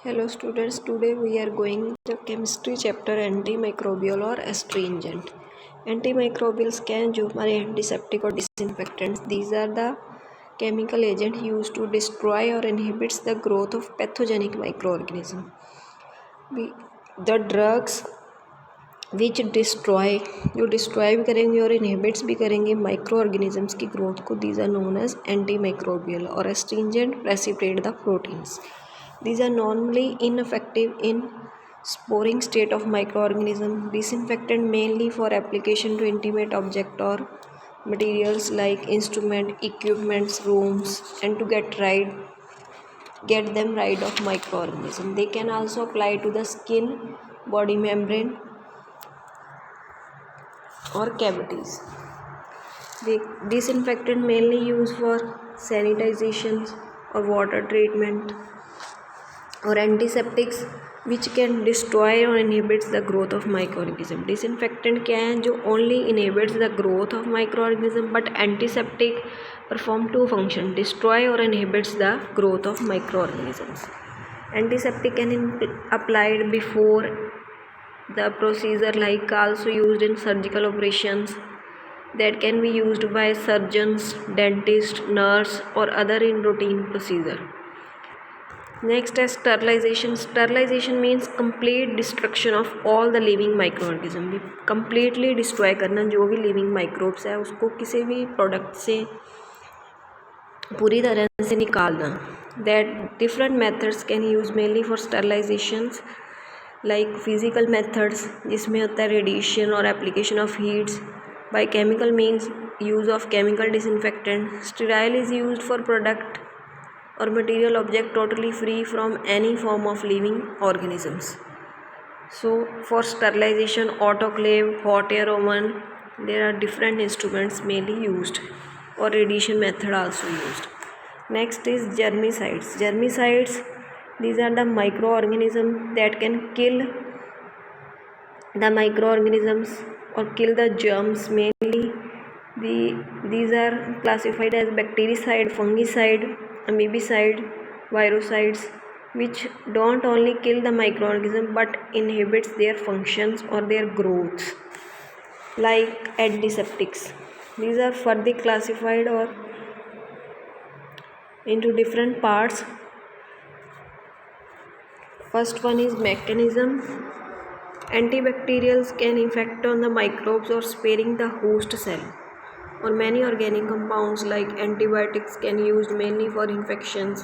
Hello students, today we are going the chemistry chapter antimicrobial और astringent. Antimicrobials क्या हैं? जो हमारे एंटीसेप्टिक और disinfectants, these are the chemical agent used to destroy or inhibits the growth of pathogenic microorganism. The drugs which destroy, जो destroy भी करेंगे और इनहिबिट्स भी करेंगे माइक्रो ऑर्गेनिजम्स की ग्रोथ को, these are known as antimicrobial और astringent precipitate the proteins. These are normally ineffective in sporing state of microorganism. Disinfectant mainly for application to intimate object or materials like instrument, equipments, rooms, and to get them rid of microorganism. They can also apply to the skin, body membrane, or cavities. The disinfectant mainly used for sanitization or water treatment, or antiseptics which can destroy or inhibits the growth of microorganism. Disinfectant क्या है? जो only inhibits the growth of microorganism, but antiseptic perform two function: destroy or inhibits the growth of microorganisms. Antiseptic can applied before the procedure, like also used in surgical operations, that can be used by surgeons, dentist, nurse, or other in routine procedure. Next is sterilization. Sterilization means complete destruction of all the living microorganism. Completely destroy करना जो भी living microbes है उसको किसी भी product से पूरी तरह से निकालना. That different methods can use mainly for sterilizations, like physical methods जिसमें होता है radiation और application of heats. By chemical means, use of chemical disinfectant. Sterile is used for product or material object totally free from any form of living organisms. So for sterilization, autoclave, hot air oven, there are different instruments mainly used, or radiation method also used. Next is germicides. Germicides, these are the microorganisms that can kill the microorganisms or kill the germs. Mainly these are classified as bactericide, fungicide, amebicide, virucides, which don't only kill the microorganism but inhibits their functions or their growth, like antiseptics. These are further classified or into different parts. First one is mechanism. Antibacterials can infect on the microbes or sparing the host cell, or many organic compounds like antibiotics can used mainly for infections.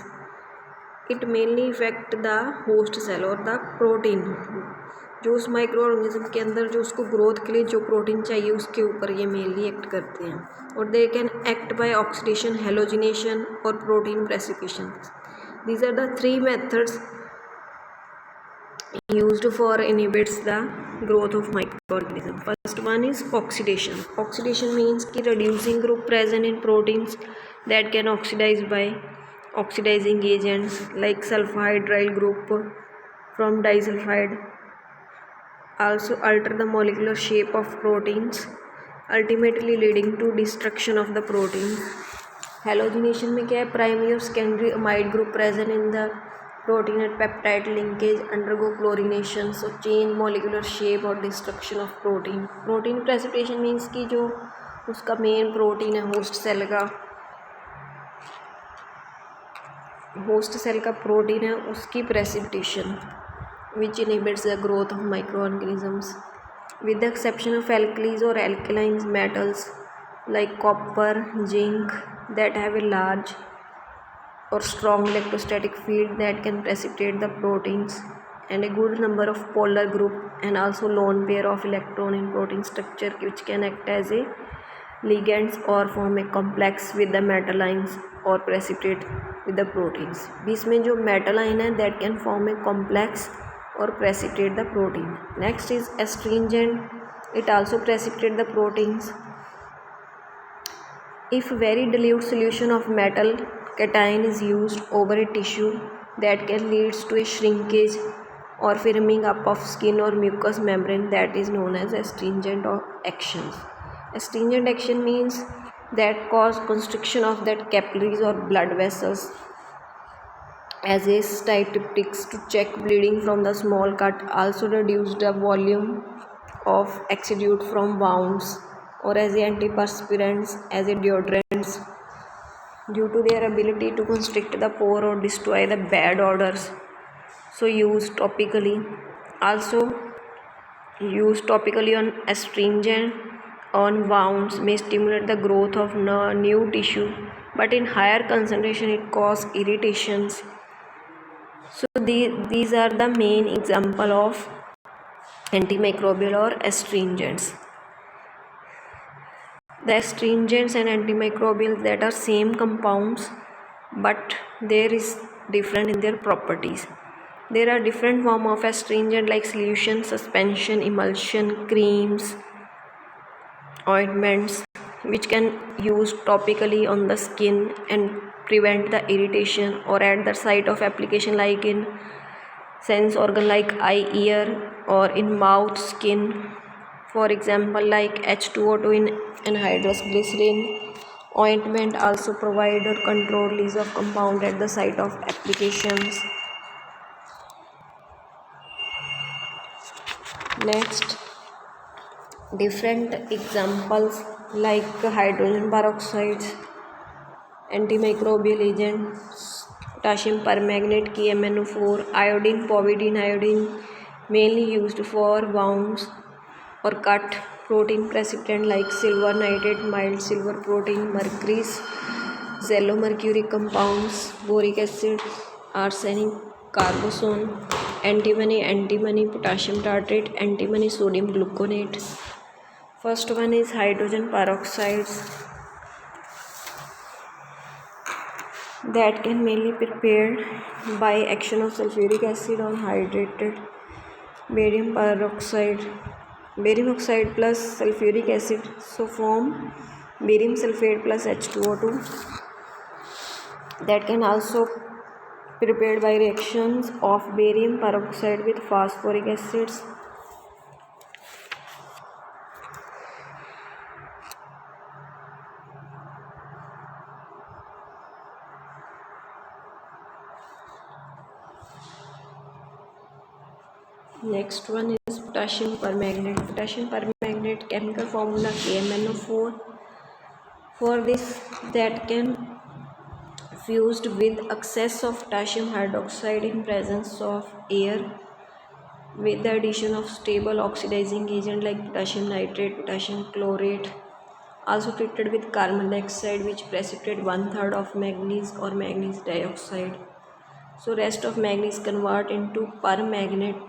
It mainly affect the host cell or the protein, जो उस micro organism के अंदर जो उसको growth के लिए जो protein चाहिए उसके ऊपर ये मेनली एक्ट करते हैं. और they can act by oxidation, halogenation और protein precipitation. These are the three methods used for inhibits the growth of microorganism. First one is oxidation. Oxidation means कि reducing group present in proteins that can oxidize by oxidizing agents like sulfhydryl group from disulfide. Also alter the molecular shape of proteins, ultimately leading to destruction of the protein. Halogenation में क्या है? Primary और secondary amide group present in the protein at peptide linkage undergo chlorination, so change molecular shape और destruction of protein. Protein precipitation means कि जो उसका main protein है host cell का प्रोटीन है उसकी precipitation which inhibits the growth of microorganisms, with the exception of alkalis or alkaline metals like copper, zinc, that have a large or strong electrostatic field that can precipitate the proteins, and a good number of polar group, and also lone pair of electron in protein structure which can act as a ligands or form a complex with the metal ions or precipitate with the proteins. इसमें जो metal ion है that can form a complex or precipitate the protein. Next is astringent. It also precipitate the proteins. If very dilute solution of metal cation is used over a tissue, that can leads to a shrinkage or firming up of skin or mucous membrane, that is known as astringent or actions. Astringent action means that cause constriction of that capillaries or blood vessels as a statistics to check bleeding from the small cut, also reduce the volume of exudate from wounds, or as antiperspirants, as a deodorants, due to their ability to constrict the pore or destroy the bad odors. So used topically. Also used topically on astringent on wounds may stimulate the growth of new tissue, but in higher concentration it causes irritations. So these are the main example of antimicrobial or astringents. The astringents and antimicrobials that are same compounds, but there is different in their properties. There are different form of astringent like solution, suspension, emulsion, creams, ointments, which can use topically on the skin and prevent the irritation, or at the site of application like in sense organ like eye, ear, or in mouth, skin. For example, like H2O2 in anhydrous glycerin ointment also provide or control release of compound at the site of applications. Next, different examples like hydrogen peroxide, antimicrobial agents, potassium permanganate, KMnO4, iodine, povidone iodine, mainly used for wounds or cut, protein precipitant like silver nitrate, mild silver protein, mercuries, zalomercury compounds, boric acid, arsenic, carbazone, antimony, potassium tartrate, antimony, sodium gluconate. First one is hydrogen peroxides that can mainly prepared by action of sulfuric acid on hydrated barium peroxide. Barium oxide plus sulfuric acid so form barium sulfate plus H2O2. That can also prepared by reactions of barium peroxide with phosphoric acids. Next one is potassium permanganate. Potassium permanganate chemical formula KMnO4. For this, that can fused with excess of potassium hydroxide in presence of air with the addition of stable oxidizing agent like potassium nitrate, potassium chlorate, also treated with carbon dioxide which precipitate 1/3 of manganese or manganese dioxide. So rest of manganese convert into permanganate